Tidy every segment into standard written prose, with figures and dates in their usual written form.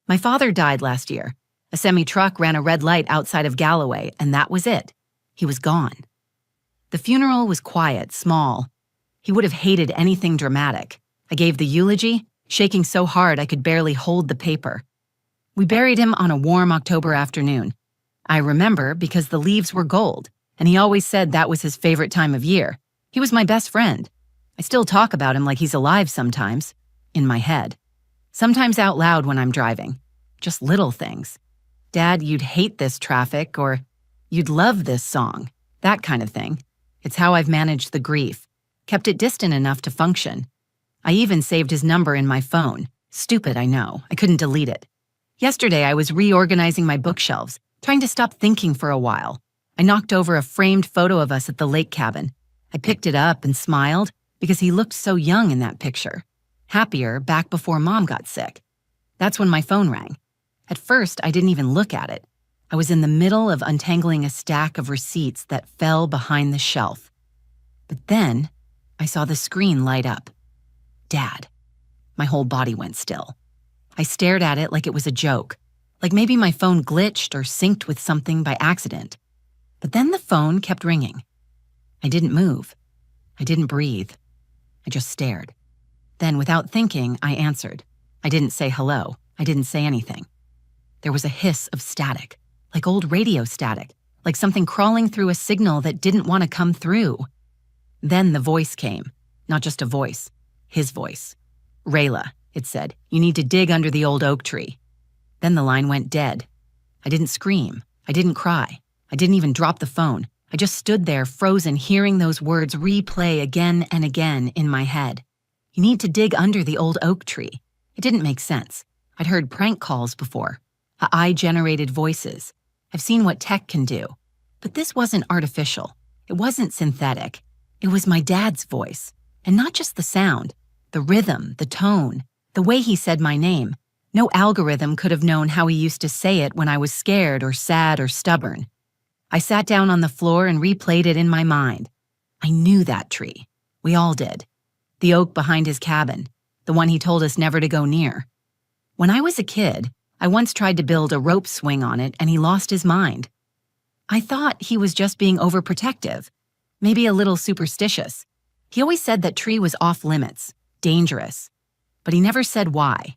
My father died last year. A semi-truck ran a red light outside of Galloway, and that was it. He was gone. The funeral was quiet, small. He would have hated anything dramatic. I gave the eulogy, shaking so hard I could barely hold the paper. We buried him on a warm October afternoon. I remember because the leaves were gold, and he always said that was his favorite time of year. He was my best friend. I still talk about him like he's alive sometimes, in my head. Sometimes out loud when I'm driving. Just little things. Dad, you'd hate this traffic, or you'd love this song. That kind of thing. It's how I've managed the grief. Kept it distant enough to function. I even saved his number in my phone. Stupid, I know. I couldn't delete it. Yesterday, I was reorganizing my bookshelves, trying to stop thinking for a while. I knocked over a framed photo of us at the lake cabin. I picked it up and smiled because he looked so young in that picture. Happier back before Mom got sick. That's when my phone rang. At first, I didn't even look at it. I was in the middle of untangling a stack of receipts that fell behind the shelf. But then, I saw the screen light up. Dad. My whole body went still. I stared at it like it was a joke, like maybe my phone glitched or synced with something by accident. But then the phone kept ringing. I didn't move. I didn't breathe. I just stared. Then, without thinking, I answered. I didn't say hello. I didn't say anything. There was a hiss of static, like old radio static, like something crawling through a signal that didn't want to come through. Then the voice came. Not just a voice. His voice. Rayla, it said, you need to dig under the old oak tree. Then the line went dead. I didn't scream. I didn't cry. I didn't even drop the phone. I just stood there frozen, hearing those words replay again and again in my head. You need to dig under the old oak tree. It didn't make sense. I'd heard prank calls before. AI-generated voices. I've seen what tech can do. But this wasn't artificial. It wasn't synthetic. It was my dad's voice. And not just the sound. The rhythm, the tone, the way he said my name. No algorithm could have known how he used to say it when I was scared or sad or stubborn. I sat down on the floor and replayed it in my mind. I knew that tree. We all did. The oak behind his cabin, the one he told us never to go near. When I was a kid, I once tried to build a rope swing on it and he lost his mind. I thought he was just being overprotective, maybe a little superstitious. He always said that tree was off limits, dangerous, but he never said why.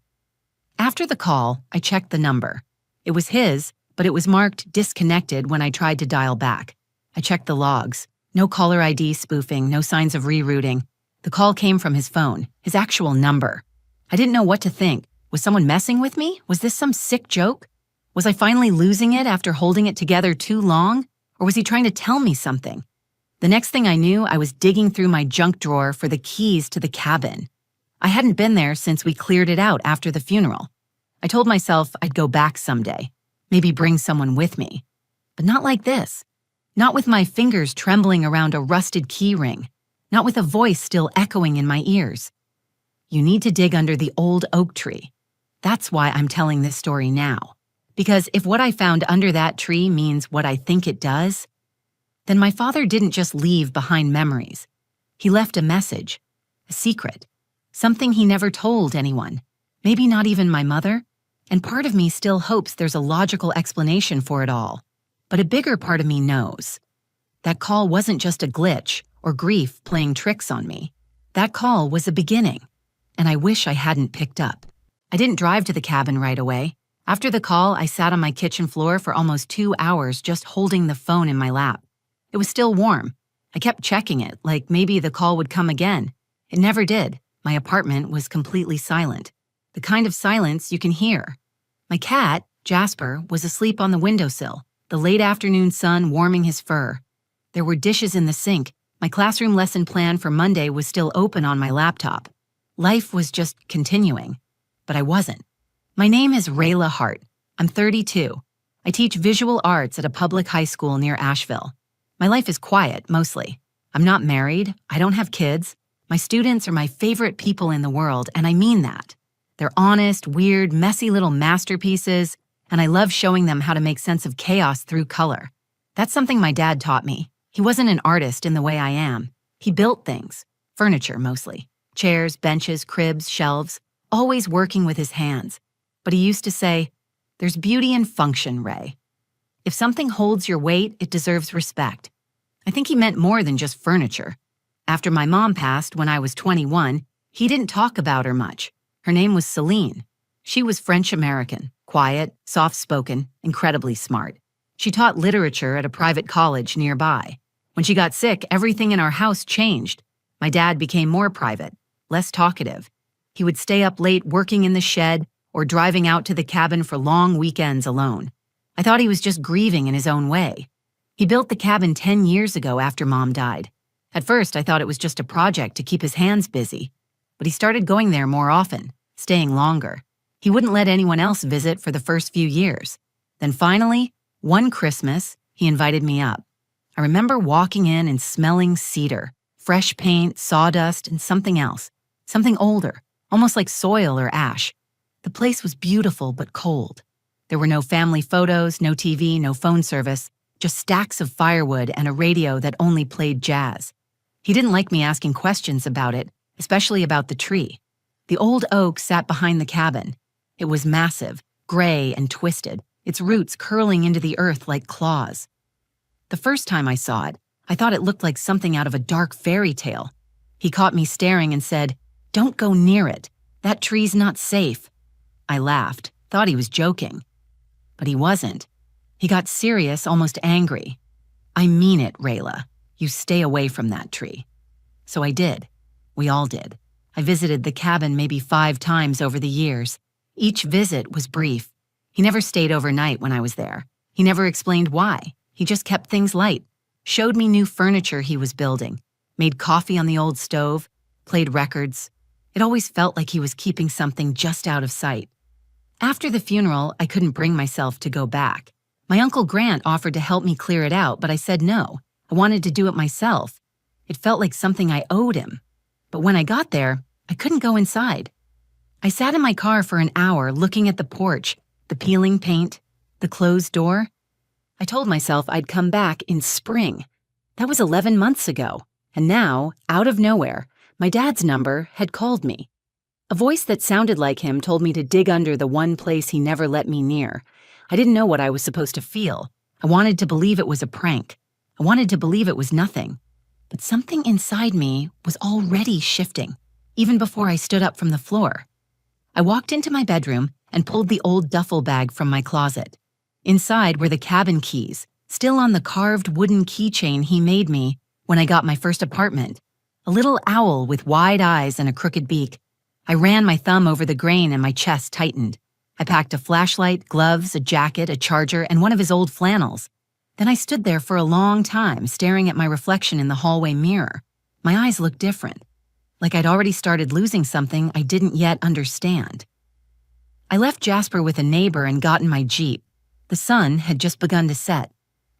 After the call, I checked the number. It was his, but it was marked disconnected when I tried to dial back. I checked the logs. No caller ID spoofing, no signs of rerouting. The call came from his phone, his actual number. I didn't know what to think. Was someone messing with me? Was this some sick joke? Was I finally losing it after holding it together too long? Or was he trying to tell me something? The next thing I knew, I was digging through my junk drawer for the keys to the cabin. I hadn't been there since we cleared it out after the funeral. I told myself I'd go back someday, maybe bring someone with me. But not like this. Not with my fingers trembling around a rusted key ring. Not with a voice still echoing in my ears. You need to dig under the old oak tree. That's why I'm telling this story now. Because if what I found under that tree means what I think it does, then my father didn't just leave behind memories. He left a message, a secret, something he never told anyone, maybe not even my mother. And part of me still hopes there's a logical explanation for it all. But a bigger part of me knows. That call wasn't just a glitch or grief playing tricks on me. That call was a beginning, and I wish I hadn't picked up. I didn't drive to the cabin right away. After the call, I sat on my kitchen floor for almost 2 hours just holding the phone in my lap. It was still warm. I kept checking it, like maybe the call would come again. It never did. My apartment was completely silent. The kind of silence you can hear. My cat, Jasper, was asleep on the windowsill, the late afternoon sun warming his fur. There were dishes in the sink. My classroom lesson plan for Monday was still open on my laptop. Life was just continuing, but I wasn't. My name is Rayla Hart. I'm 32. I teach visual arts at a public high school near Asheville. My life is quiet, mostly. I'm not married. I don't have kids. My students are my favorite people in the world, and I mean that. They're honest, weird, messy little masterpieces, and I love showing them how to make sense of chaos through color. That's something my dad taught me. He wasn't an artist in the way I am. He built things, furniture mostly, chairs, benches, cribs, shelves, always working with his hands. But he used to say, "There's beauty in function, Ray. If something holds your weight, it deserves respect." I think he meant more than just furniture. After my mom passed when I was 21, he didn't talk about her much. Her name was Celine. She was French-American, quiet, soft-spoken, incredibly smart. She taught literature at a private college nearby. When she got sick, everything in our house changed. My dad became more private, less talkative. He would stay up late working in the shed or driving out to the cabin for long weekends alone. I thought he was just grieving in his own way. He built the cabin 10 years ago after Mom died. At first, I thought it was just a project to keep his hands busy. But he started going there more often, staying longer. He wouldn't let anyone else visit for the first few years. Then finally, one Christmas, he invited me up. I remember walking in and smelling cedar, fresh paint, sawdust, and something else. Something older, almost like soil or ash. The place was beautiful but cold. There were no family photos, no TV, no phone service, just stacks of firewood and a radio that only played jazz. He didn't like me asking questions about it, especially about the tree. The old oak sat behind the cabin. It was massive, gray and twisted, its roots curling into the earth like claws. The first time I saw it, I thought it looked like something out of a dark fairy tale. He caught me staring and said, "Don't go near it. That tree's not safe." I laughed, thought he was joking. But he wasn't. He got serious, almost angry. "I mean it, Rayla. You stay away from that tree." So I did. We all did. I visited the cabin maybe 5 times over the years. Each visit was brief. He never stayed overnight when I was there. He never explained why. He just kept things light, showed me new furniture he was building, made coffee on the old stove, played records. It always felt like he was keeping something just out of sight. After the funeral, I couldn't bring myself to go back. My Uncle Grant offered to help me clear it out, but I said no. I wanted to do it myself. It felt like something I owed him. But when I got there, I couldn't go inside. I sat in my car for an hour looking at the porch, the peeling paint, the closed door. I told myself I'd come back in spring. That was 11 months ago. And now, out of nowhere, my dad's number had called me. A voice that sounded like him told me to dig under the one place he never let me near. I didn't know what I was supposed to feel. I wanted to believe it was a prank. I wanted to believe it was nothing. But something inside me was already shifting, even before I stood up from the floor. I walked into my bedroom and pulled the old duffel bag from my closet. Inside were the cabin keys, still on the carved wooden keychain he made me when I got my first apartment. A little owl with wide eyes and a crooked beak. I ran my thumb over the grain and my chest tightened. I packed a flashlight, gloves, a jacket, a charger, and one of his old flannels. Then I stood there for a long time, staring at my reflection in the hallway mirror. My eyes looked different, like I'd already started losing something I didn't yet understand. I left Jasper with a neighbor and got in my Jeep. The sun had just begun to set.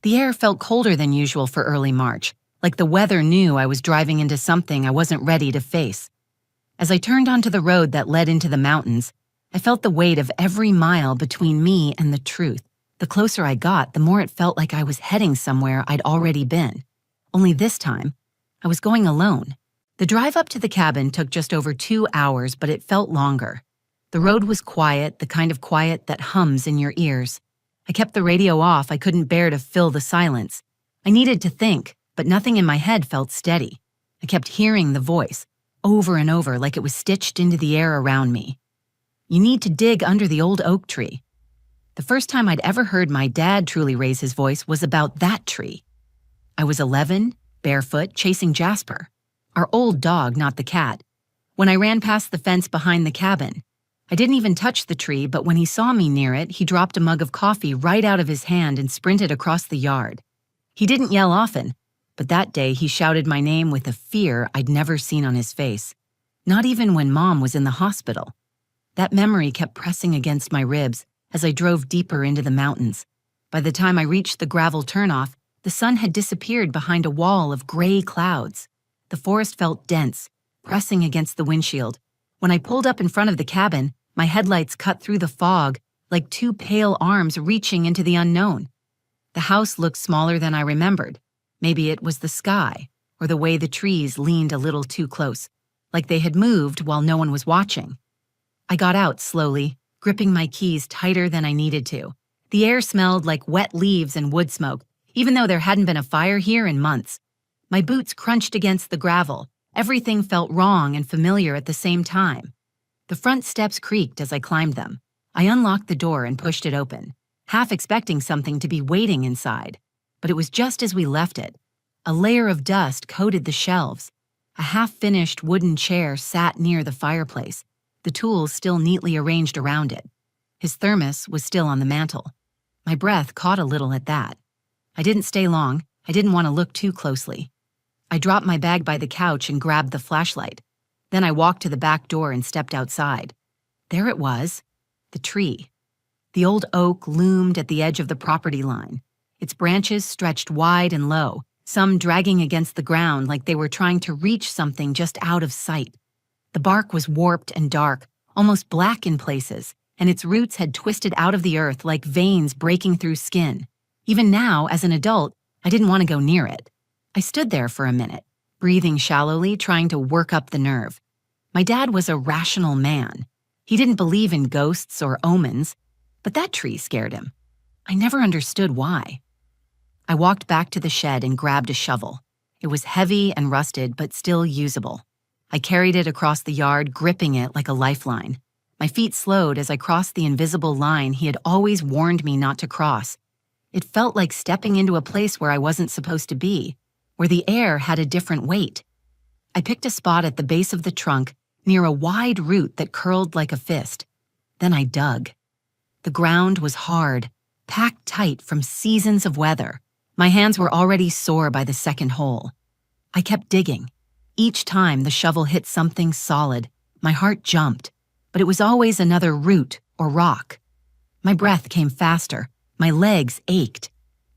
The air felt colder than usual for early March, like the weather knew I was driving into something I wasn't ready to face. As I turned onto the road that led into the mountains, I felt the weight of every mile between me and the truth. The closer I got, the more it felt like I was heading somewhere I'd already been. Only this time, I was going alone. The drive up to the cabin took just over 2 hours, but it felt longer. The road was quiet, the kind of quiet that hums in your ears. I kept the radio off. I couldn't bear to fill the silence. I needed to think, but nothing in my head felt steady. I kept hearing the voice, over and over, like it was stitched into the air around me. "You need to dig under the old oak tree." The first time I'd ever heard my dad truly raise his voice was about that tree. I was 11, barefoot, chasing Jasper, our old dog, not the cat, when I ran past the fence behind the cabin. I didn't even touch the tree, but when he saw me near it, he dropped a mug of coffee right out of his hand and sprinted across the yard. He didn't yell often, but that day he shouted my name with a fear I'd never seen on his face. Not even when Mom was in the hospital. That memory kept pressing against my ribs as I drove deeper into the mountains. By the time I reached the gravel turnoff, the sun had disappeared behind a wall of gray clouds. The forest felt dense, pressing against the windshield. When I pulled up in front of the cabin, my headlights cut through the fog like 2 pale arms reaching into the unknown. The house looked smaller than I remembered. Maybe it was the sky, or the way the trees leaned a little too close, like they had moved while no one was watching. I got out slowly, gripping my keys tighter than I needed to. The air smelled like wet leaves and wood smoke, even though there hadn't been a fire here in months. My boots crunched against the gravel. Everything felt wrong and familiar at the same time. The front steps creaked as I climbed them. I unlocked the door and pushed it open, half expecting something to be waiting inside. But it was just as we left it. A layer of dust coated the shelves. A half-finished wooden chair sat near the fireplace, the tools still neatly arranged around it. His thermos was still on the mantel. My breath caught a little at that. I didn't stay long. I didn't want to look too closely. I dropped my bag by the couch and grabbed the flashlight. Then I walked to the back door and stepped outside. There it was, the tree. The old oak loomed at the edge of the property line. Its branches stretched wide and low, some dragging against the ground like they were trying to reach something just out of sight. The bark was warped and dark, almost black in places, and its roots had twisted out of the earth like veins breaking through skin. Even now, as an adult, I didn't want to go near it. I stood there for a minute, breathing shallowly, trying to work up the nerve. My dad was a rational man. He didn't believe in ghosts or omens, but that tree scared him. I never understood why. I walked back to the shed and grabbed a shovel. It was heavy and rusted, but still usable. I carried it across the yard, gripping it like a lifeline. My feet slowed as I crossed the invisible line he had always warned me not to cross. It felt like stepping into a place where I wasn't supposed to be, where the air had a different weight. I picked a spot at the base of the trunk, near a wide root that curled like a fist. Then I dug. The ground was hard, packed tight from seasons of weather. My hands were already sore by the second hole. I kept digging. Each time the shovel hit something solid, my heart jumped, but it was always another root or rock. My breath came faster. My legs ached.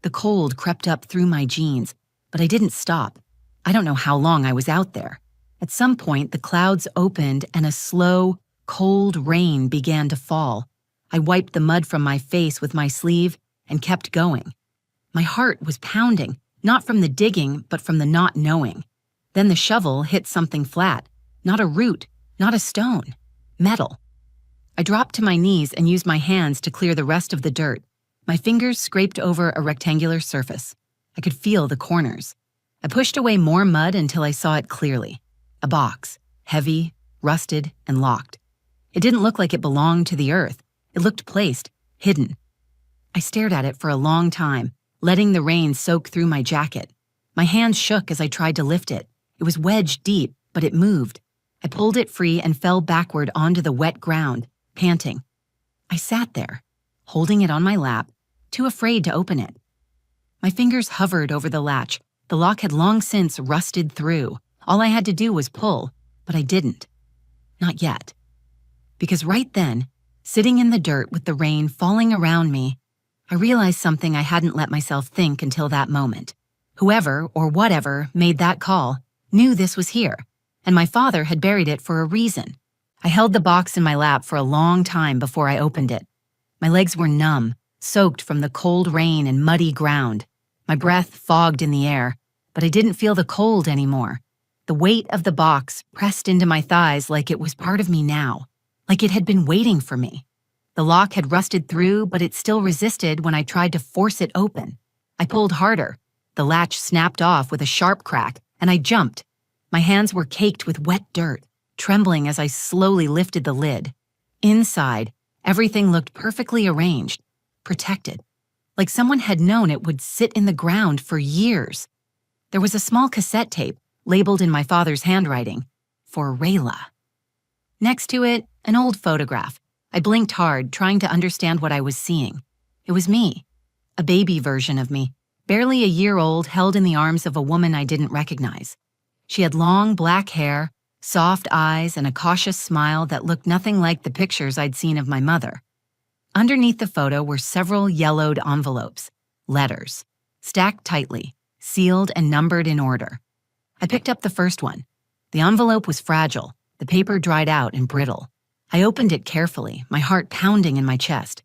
The cold crept up through my jeans, but I didn't stop. I don't know how long I was out there. At some point, the clouds opened and a slow, cold rain began to fall. I wiped the mud from my face with my sleeve and kept going. My heart was pounding, not from the digging, but from the not knowing. Then the shovel hit something flat, not a root, not a stone, metal. I dropped to my knees and used my hands to clear the rest of the dirt. My fingers scraped over a rectangular surface. I could feel the corners. I pushed away more mud until I saw it clearly. A box, heavy, rusted, and locked. It didn't look like it belonged to the earth. It looked placed, hidden. I stared at it for a long time, letting the rain soak through my jacket. My hands shook as I tried to lift it. It was wedged deep, but it moved. I pulled it free and fell backward onto the wet ground, panting. I sat there, holding it on my lap, too afraid to open it. My fingers hovered over the latch. The lock had long since rusted through. All I had to do was pull, but I didn't. Not yet. Because right then, sitting in the dirt with the rain falling around me, I realized something I hadn't let myself think until that moment. Whoever or whatever made that call knew this was here, and my father had buried it for a reason. I held the box in my lap for a long time before I opened it. My legs were numb, soaked from the cold rain and muddy ground. My breath fogged in the air, but I didn't feel the cold anymore. The weight of the box pressed into my thighs like it was part of me now, like it had been waiting for me. The lock had rusted through, but it still resisted when I tried to force it open. I pulled harder. The latch snapped off with a sharp crack, and I jumped. My hands were caked with wet dirt, trembling as I slowly lifted the lid. Inside, everything looked perfectly arranged, protected, like someone had known it would sit in the ground for years. There was a small cassette tape, labeled in my father's handwriting, for Rayla. Next to it, an old photograph. I blinked hard, trying to understand what I was seeing. It was me, a baby version of me, barely a year old, held in the arms of a woman I didn't recognize. She had long black hair, soft eyes, and a cautious smile that looked nothing like the pictures I'd seen of my mother. Underneath the photo were several yellowed envelopes, letters, stacked tightly, sealed and numbered in order. I picked up the first one. The envelope was fragile, the paper dried out and brittle. I opened it carefully, my heart pounding in my chest.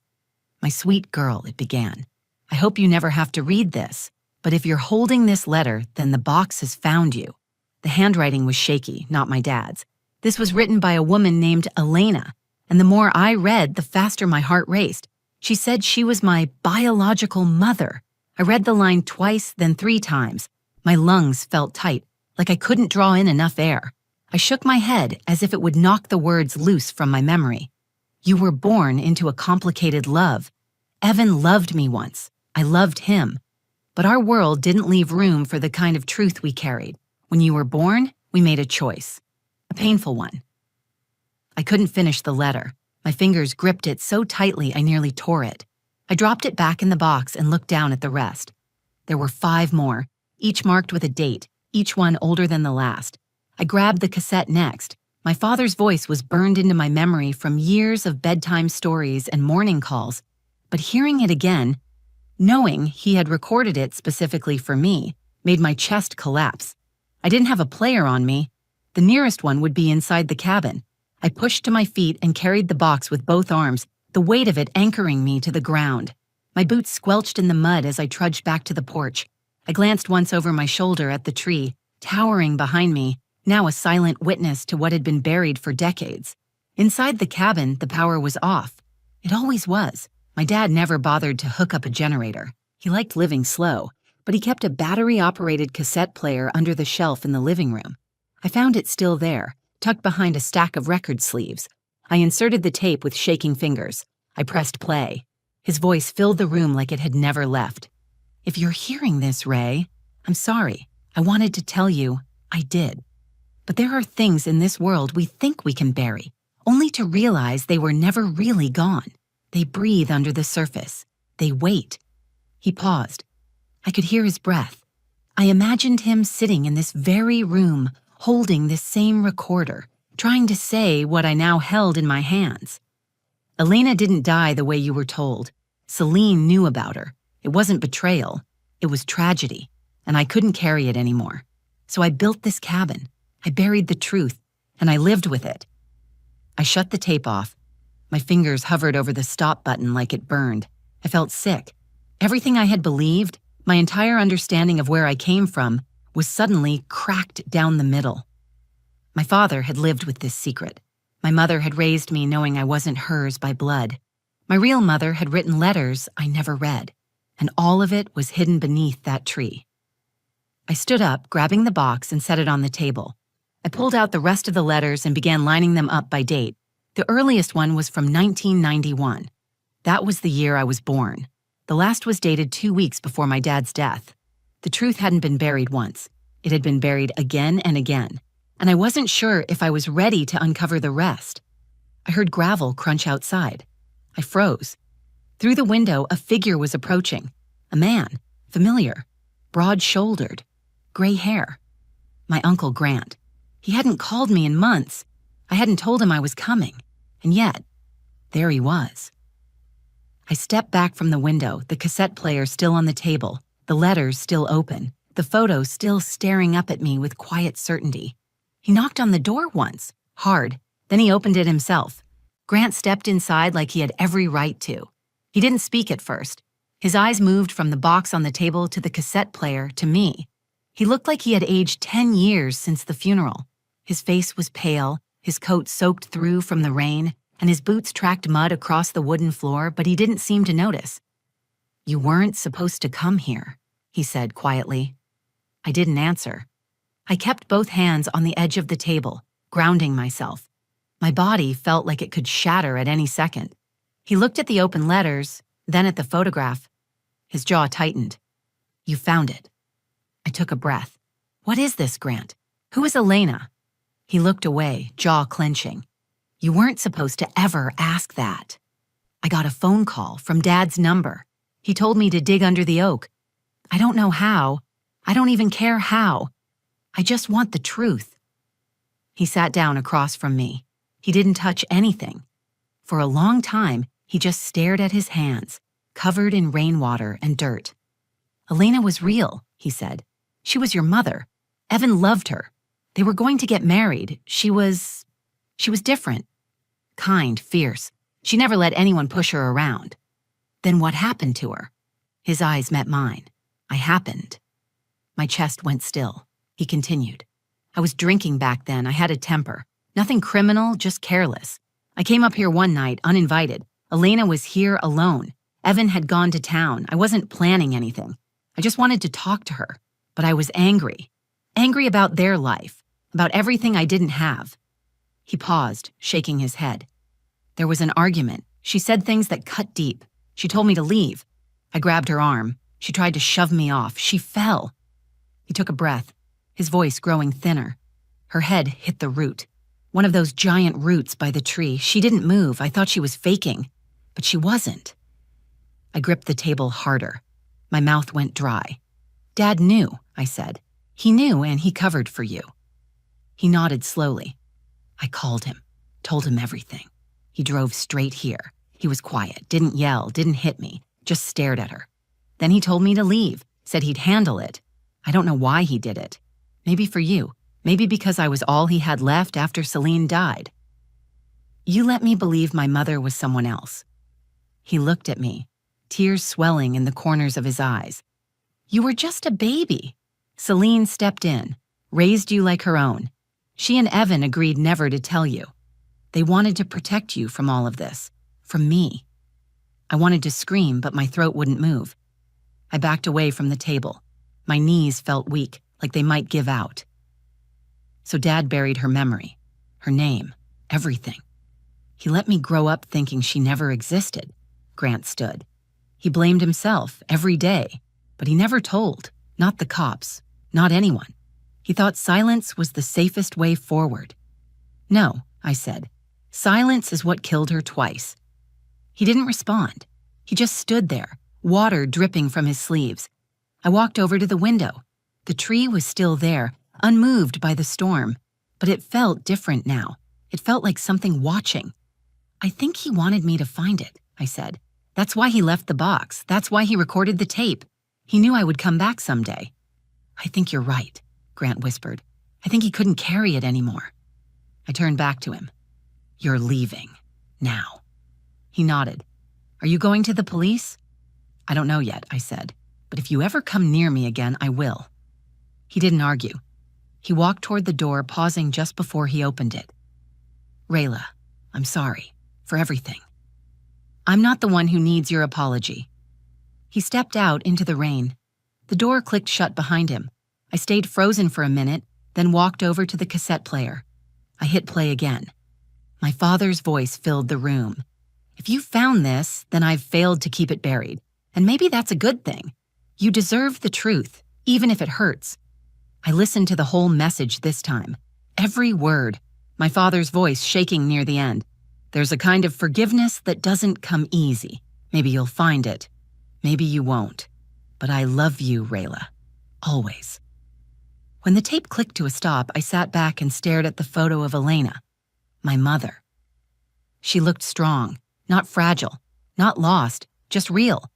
"My sweet girl," it began. "I hope you never have to read this, but if you're holding this letter, then the box has found you." The handwriting was shaky, not my dad's. This was written by a woman named Elena, And the more I read, the faster my heart raced. She said she was my biological mother. I read the line twice, then 3 times. My lungs felt tight, like I couldn't draw in enough air. I shook my head as if it would knock the words loose from my memory. You were born into a complicated love. Evan loved me once. I loved him. But our world didn't leave room for the kind of truth we carried. When you were born, we made a choice. A painful one. I couldn't finish the letter. My fingers gripped it so tightly I nearly tore it. I dropped it back in the box and looked down at the rest. There were 5 more, each marked with a date, each one older than the last. I grabbed the cassette next. My father's voice was burned into my memory from years of bedtime stories and morning calls, but hearing it again, knowing he had recorded it specifically for me, made my chest collapse. I didn't have a player on me. The nearest one would be inside the cabin. I pushed to my feet and carried the box with both arms, the weight of it anchoring me to the ground. My boots squelched in the mud as I trudged back to the porch. I glanced once over my shoulder at the tree, towering behind me, now a silent witness to what had been buried for decades. Inside the cabin, the power was off. It always was. My dad never bothered to hook up a generator. He liked living slow, but he kept a battery-operated cassette player under the shelf in the living room. I found it still there, tucked behind a stack of record sleeves. I inserted the tape with shaking fingers. I pressed play. His voice filled the room like it had never left. If you're hearing this, Ray, I'm sorry. I wanted to tell you I did. But there are things in this world we think we can bury, only to realize they were never really gone. They breathe under the surface. They wait. He paused. I could hear his breath. I imagined him sitting in this very room, holding this same recorder, trying to say what I now held in my hands. Elena didn't die the way you were told. Celine knew about her. It wasn't betrayal. It was tragedy, and I couldn't carry it anymore. So I built this cabin. I buried the truth, and I lived with it. I shut the tape off. My fingers hovered over the stop button like it burned. I felt sick. Everything I had believed, my entire understanding of where I came from, was suddenly cracked down the middle. My father had lived with this secret. My mother had raised me knowing I wasn't hers by blood. My real mother had written letters I never read, and all of it was hidden beneath that tree. I stood up, grabbing the box, and set it on the table. I pulled out the rest of the letters and began lining them up by date. The earliest one was from 1991. That was the year I was born. The last was dated 2 weeks before my dad's death. The truth hadn't been buried once. It had been buried again and again, and I wasn't sure if I was ready to uncover the rest. I heard gravel crunch outside. I froze. Through the window, a figure was approaching. A man, familiar, broad-shouldered, gray hair. My Uncle Grant. He hadn't called me in months. I hadn't told him I was coming, and yet, there he was. I stepped back from the window, the cassette player still on the table, the letters still open, the photo still staring up at me with quiet certainty. He knocked on the door once, hard, then he opened it himself. Grant stepped inside like he had every right to. He didn't speak at first. His eyes moved from the box on the table to the cassette player to me. He looked like he had aged 10 years since the funeral. His face was pale, his coat soaked through from the rain, and his boots tracked mud across the wooden floor, but he didn't seem to notice. "You weren't supposed to come here," he said quietly. I didn't answer. I kept both hands on the edge of the table, grounding myself. My body felt like it could shatter at any second. He looked at the open letters, then at the photograph. His jaw tightened. "You found it." I took a breath. "What is this, Grant? Who is Elena?" He looked away, jaw clenching. "You weren't supposed to ever ask that." I got a phone call from Dad's number. He told me to dig under the oak. I don't know how. I don't even care how. I just want the truth. He sat down across from me. He didn't touch anything. For a long time, he just stared at his hands, covered in rainwater and dirt. "Elena was real," he said. "She was your mother. Evan loved her. They were going to get married. She was different. Kind, fierce. She never let anyone push her around. Then what happened to her?" His eyes met mine. I happened. My chest went still. He continued. "I was drinking back then. I had a temper. Nothing criminal, just careless. I came up here one night, uninvited. Elena was here alone. Evan had gone to town. I wasn't planning anything. I just wanted to talk to her. But I was angry. Angry about their life, about everything I didn't have. He paused, shaking his head. There was an argument. She said things that cut deep. She told me to leave. I grabbed her arm. She tried to shove me off. She fell. He took a breath, his voice growing thinner. Her head hit the root. One of those giant roots by the tree. She didn't move. I thought she was faking, but she wasn't. I gripped the table harder. My mouth went dry. Dad knew, I said. He knew, and he covered for you. He nodded slowly. I called him, told him everything. He drove straight here. He was quiet, didn't yell, didn't hit me, just stared at her. Then he told me to leave, said he'd handle it. I don't know why he did it. Maybe for you. Maybe because I was all he had left after Celine died. You let me believe my mother was someone else. He looked at me, tears swelling in the corners of his eyes. You were just a baby. Celine stepped in, raised you like her own. She and Evan agreed never to tell you. They wanted to protect you from all of this, from me. I wanted to scream, but my throat wouldn't move. I backed away from the table. My knees felt weak, like they might give out. So Dad buried her memory, her name, everything. He let me grow up thinking she never existed. Grant stood. He blamed himself every day, but he never told, not the cops, not anyone. He thought silence was the safest way forward. No, I said. Silence is what killed her twice. He didn't respond. He just stood there, water dripping from his sleeves. I walked over to the window. The tree was still there, unmoved by the storm, but it felt different now. It felt like something watching. I think he wanted me to find it, I said. That's why he left the box. That's why he recorded the tape. He knew I would come back someday. I think you're right, Grant whispered. I think he couldn't carry it anymore. I turned back to him. You're leaving. Now. He nodded. Are you going to the police? I don't know yet, I said. But if you ever come near me again, I will. He didn't argue. He walked toward the door, pausing just before he opened it. Rayla, I'm sorry for everything. I'm not the one who needs your apology. He stepped out into the rain. The door clicked shut behind him. I stayed frozen for a minute, then walked over to the cassette player. I hit play again. My father's voice filled the room. If you found this, then I've failed to keep it buried. And maybe that's a good thing. You deserve the truth, even if it hurts. I listened to the whole message this time. Every word. My father's voice shaking near the end. There's a kind of forgiveness that doesn't come easy. Maybe you'll find it. Maybe you won't. But I love you, Rayla. Always. When the tape clicked to a stop, I sat back and stared at the photo of Elena, my mother. She looked strong, not fragile, not lost, just real.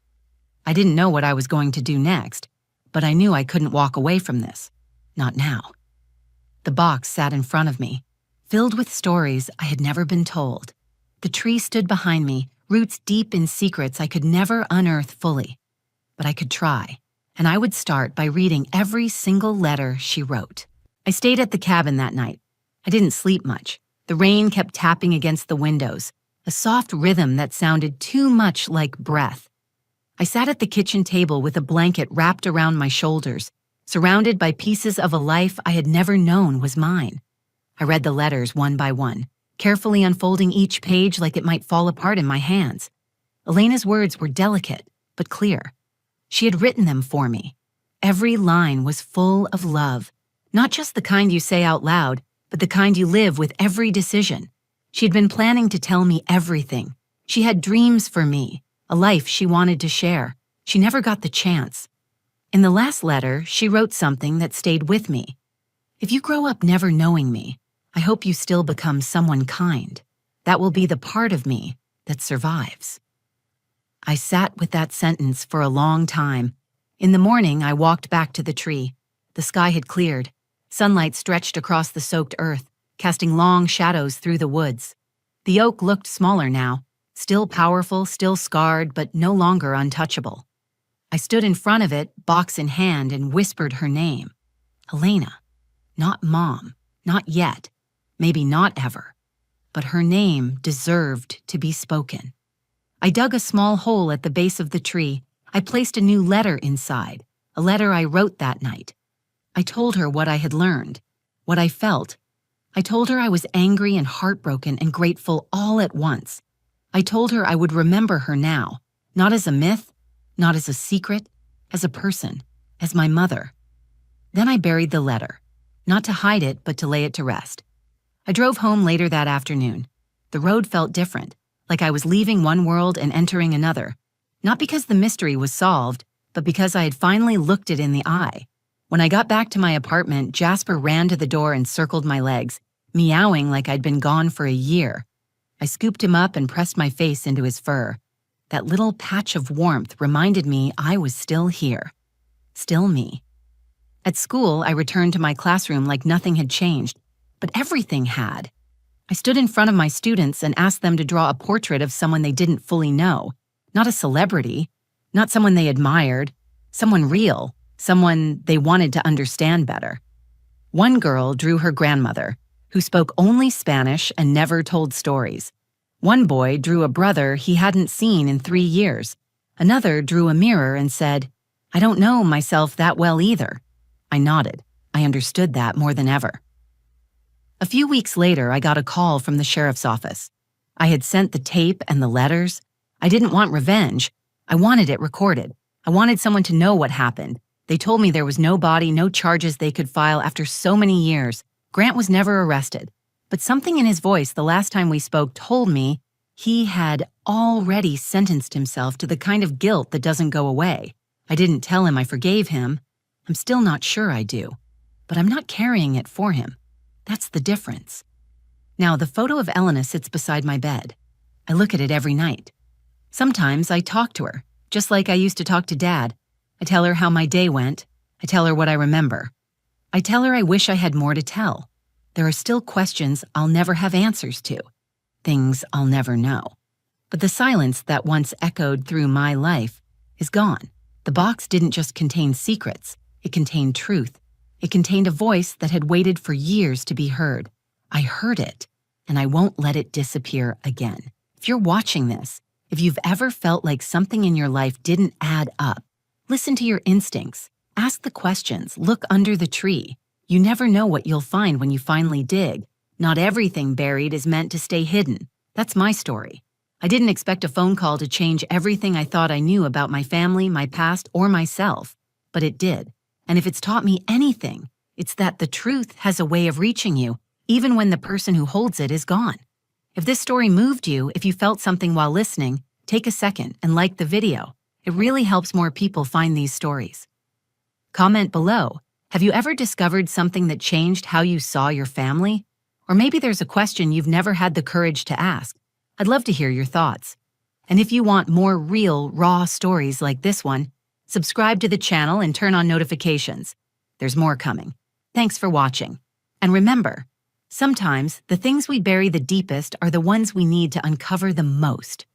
I didn't know what I was going to do next, but I knew I couldn't walk away from this. Not now. The box sat in front of me, filled with stories I had never been told. The tree stood behind me, roots deep in secrets I could never unearth fully. But I could try, and I would start by reading every single letter she wrote. I stayed at the cabin that night. I didn't sleep much. The rain kept tapping against the windows, a soft rhythm that sounded too much like breath. I sat at the kitchen table with a blanket wrapped around my shoulders, surrounded by pieces of a life I had never known was mine. I read the letters one by one, carefully unfolding each page like it might fall apart in my hands. Elena's words were delicate, but clear. She had written them for me. Every line was full of love, not just the kind you say out loud, but the kind you live with every decision. She had been planning to tell me everything. She had dreams for me, a life she wanted to share. She never got the chance. In the last letter, she wrote something that stayed with me. If you grow up never knowing me, I hope you still become someone kind. That will be the part of me that survives. I sat with that sentence for a long time. In the morning, I walked back to the tree. The sky had cleared. Sunlight stretched across the soaked earth, casting long shadows through the woods. The oak looked smaller now, still powerful, still scarred, but no longer untouchable. I stood in front of it, box in hand, and whispered her name. Elena. Not Mom. Not yet. Maybe not ever. but her name deserved to be spoken. I dug a small hole at the base of the tree. I placed a new letter inside, a letter I wrote that night. I told her what I had learned, what I felt. I told her I was angry and heartbroken and grateful all at once. I told her I would remember her now, not as a myth, not as a secret, as a person, as my mother. Then I buried the letter, not to hide it, but to lay it to rest. I drove home later that afternoon. The road felt different, like I was leaving one world and entering another, not because the mystery was solved, but because I had finally looked it in the eye. When I got back to my apartment, Jasper ran to the door and circled my legs, meowing like I'd been gone for a year. I scooped him up and pressed my face into his fur. That little patch of warmth reminded me I was still here. Still me. At school, I returned to my classroom like nothing had changed, but everything had. I stood in front of my students and asked them to draw a portrait of someone they didn't fully know. Not a celebrity, not someone they admired, someone real, someone they wanted to understand better. One girl drew her grandmother, who spoke only Spanish and never told stories. One boy drew a brother he hadn't seen in 3 years. Another drew a mirror and said, "I don't know myself that well either." I nodded. I understood that more than ever. A few weeks later, I got a call from the sheriff's office. I had sent the tape and the letters. I didn't want revenge. I wanted it recorded. I wanted someone to know what happened. They told me there was no body, no charges they could file after so many years. Grant was never arrested. But something in his voice the last time we spoke told me he had already sentenced himself to the kind of guilt that doesn't go away. I didn't tell him I forgave him. I'm still not sure I do. But I'm not carrying it for him. That's the difference. Now, the photo of Elena sits beside my bed. I look at it every night. Sometimes I talk to her, just like I used to talk to Dad. I tell her how my day went. I tell her what I remember. I tell her I wish I had more to tell. There are still questions I'll never have answers to, things I'll never know. But the silence that once echoed through my life is gone. The box didn't just contain secrets, it contained truth. It contained a voice that had waited for years to be heard. I heard it, and I won't let it disappear again. If you're watching this, if you've ever felt like something in your life didn't add up, listen to your instincts. Ask the questions. Look under the tree. You never know what you'll find when you finally dig. Not everything buried is meant to stay hidden. That's my story. I didn't expect a phone call to change everything I thought I knew about my family, my past, or myself. But it did. And if it's taught me anything, it's that the truth has a way of reaching you, even when the person who holds it is gone. If this story moved you, if you felt something while listening, take a second and like the video. It really helps more people find these stories. Comment below. Have you ever discovered something that changed how you saw your family? Or maybe there's a question you've never had the courage to ask. I'd love to hear your thoughts. And if you want more real, raw stories like this one, subscribe to the channel and turn on notifications. There's more coming. Thanks for watching. And remember, sometimes the things we bury the deepest are the ones we need to uncover the most.